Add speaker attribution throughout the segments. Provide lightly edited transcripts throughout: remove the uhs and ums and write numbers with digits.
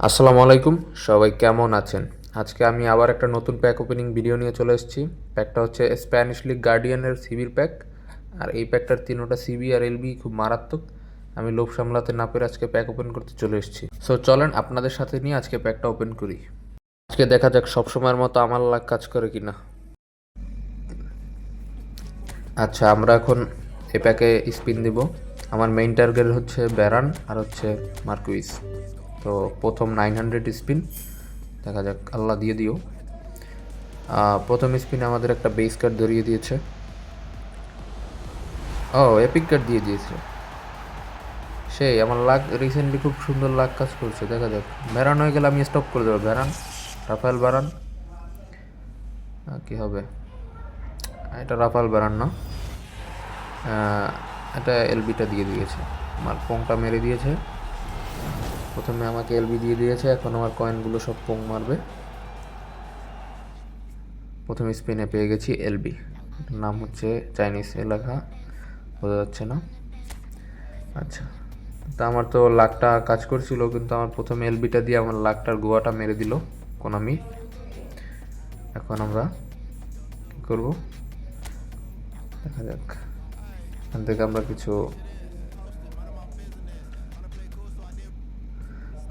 Speaker 1: আসসালামু আলাইকুম, সবাই কেমন আছেন? আজকে আমি আবার একটা নতুন প্যাক ওপেনিং ভিডিও নিয়ে চলে এসেছি। প্যাকটা হচ্ছে স্প্যানিশ লিগ গার্ডিয়ানের সিবির প্যাক। আর এই প্যাকটার তিনোটা সিবি আর এলবি খুব মারাত্মক। আমি লোভ সামলাতে না পেরে আজকে প্যাক ওপেন করতে চলে এসেছি। সো চলেন আপনাদের সাথে নিয়ে আজকে প্যাকটা ওপেন করি। আজকে দেখা যাক সবসময়ের মতো আমার লাক কাজ করে কিনা। আচ্ছা, আমরা এখন এই প্যাকে স্পিন দিব। আমার মেইন টার্গেট হচ্ছে ব্যারান আর হচ্ছে মার্কুইস। তো প্রথম 900 স্পিন, দেখা যাক আল্লাহ দিয়ে দিও। প্রথম স্পিনে আমাদের একটা বেস কার্ড ধরিয়ে দিয়েছে। ও, এপিক কার্ড দিয়ে দিয়েছে। সেই আমার লাক রিসেন্টলি খুব সুন্দর লাক কাজ করছে। দেখা যাক, ভ্যারান হয়ে গেলে আমি স্টপ করে দেবো। ভ্যারান, রাফায়েল ভ্যারান। কি হবে? এটা রাফায়েল ভ্যারান না, এটা এলবিটা দিয়ে দিয়েছে। আমার পোংটা মেরে দিয়েছে। প্রথমে আমাকে এলবি দিয়ে দিয়েছে, এখন আমার কয়েনগুলো সব পোং মারবে। প্রথম স্পিনে পেয়ে গেছি এলবি। নাম হচ্ছে চাইনিজ লেখা, বোঝা যাচ্ছে না। আচ্ছা, তা আমার তো লাকটা কাজ করছিল, কিন্তু আমার প্রথম এলবিটা দিয়ে আমার লাকটার গোয়াটা মেরে দিল কোনামি। এখন আমরা কী করবো দেখা যাক। এখান থেকে আমরা কিছু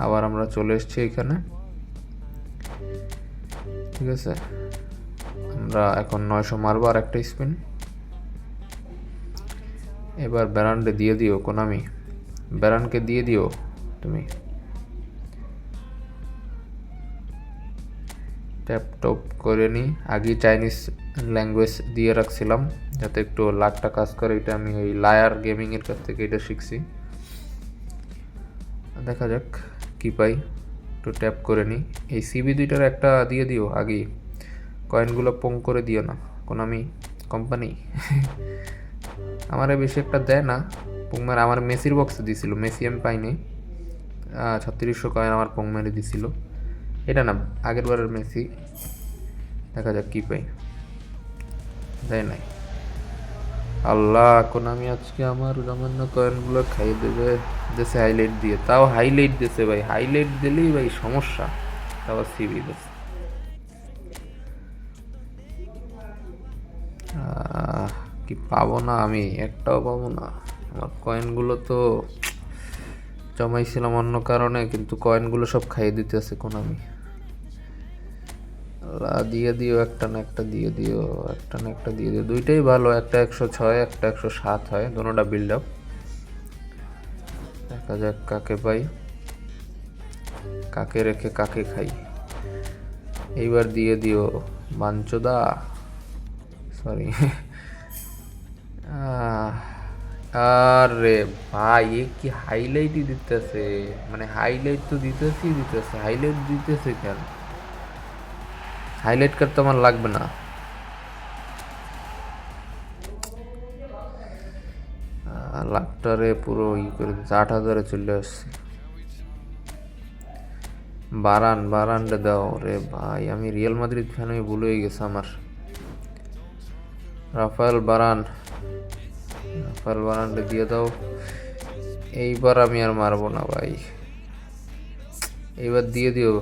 Speaker 1: আবার আমরা চলে এসেছি এখানে। ঠিক আছে, আমরা এখন 900 মারবো আর একটা স্পিন। এবার ব্যারানকে দিয়ে দিও কোনামি, ব্যারানকে দিয়ে দিও তুমি। ট্যাপ টপ করে নিই। আগে চাইনিজ ল্যাঙ্গুয়েজ দিয়ে রাখছিলাম যাতে একটু লাকটা কাজ করে। এটা আমি ওই লায়ার গেমিংয়ের কাছ থেকে এটা শিখছি। দেখা যাক কি পাই। একটু ট্যাপ করে নিই। এই সিবি দুইটার একটা দিয়ে দিও আগেই, কয়েনগুলো পোং করে দিও না কোনামি কোম্পানি। আমারে বেশি একটা দেয় না পোং মেরে। আমার মেসির বক্সে দিছিল, মেসি আমি পাইনি। 3600 কয়েন আমার পোং মেরে দিছিল। এটা না, আগের বারের মেসি। দেখা যাক কি পাই। দেয় নাই। আল্লাহ, এখন আমি আজকে আমার সামান্য কয়েনগুলো খাইয়ে দেবে দেশে হাইলাইট দিয়ে। তাও হাইলাইট দিয়েছে ভাই, হাইলাইট দিলেই ভাই সমস্যা। তাও সিবি দিয়েছে। কি পাবো না আমি? একটাও পাবো না। আমার কয়েনগুলো তো জমাইছিলাম অন্য কারণে, কিন্তু কয়েনগুলো সব খাইয়ে দিতেছে কোন আমি। দিয়ে দিও, একটা না একটা দিয়ে দিও, একটা না একটা দিয়ে দিও। দুইটাই ভালো, একটা 106 একটা 107 হয়, দুটোটা বিল্ড আপ। দেখা যাক কাকে পাই, কাকে রেখে কাকে খাই। এইবার দিয়ে দিও বাঞ্চোদা, সরি। আরে ভাই, এ কি হাইলাইটই দিতেছে? মানে হাইলাইট তো দিতেছে, হাইলাইট দিতেছে কেন? হাইলাইট কার্ড তো আমার লাগবে না। লাখটারে পুরো করে দিচ্ছে। 8000-এ চলে আসছে। বারানটা দাও রে ভাই। আমি রিয়াল মাদ্রিদ ফ্যান, আমি ভুলে গেছি আমার। রাফায়েল বারানটা দিয়ে দাও। এইবার আমি আর মারবো না ভাই, এইবার দিয়ে দিও।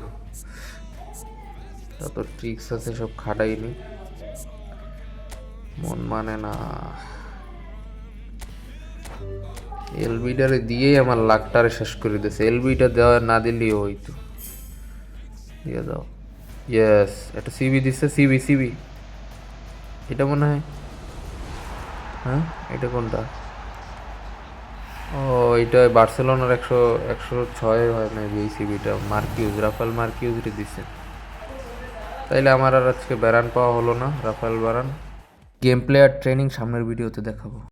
Speaker 1: যত ট্রিক্স আছে সব খাটাইনি, মন মানে না। এলবিটারে দিয়েই আমার লাখটারে শেষ করে দিয়েছে। এলবিটা দেওয়া না দিলেই হইতো। দিয়ে দাও। ইয়েস, একটা সিবি দিচ্ছে। সিবি এটা মনে হয়। হ্যাঁ, এটা কোনটা? ও, এটা বার্সেলোনার 106 হয় মেবি। এই সিবিটা রাফাল মার্কিউজরে দিছে। তাইলে আমার আর আজকে ব্যারান পাওয়া হলো না, রাফাল বারান। গেম প্লে আর ট্রেনিং সামনের ভিডিওতে দেখাবো।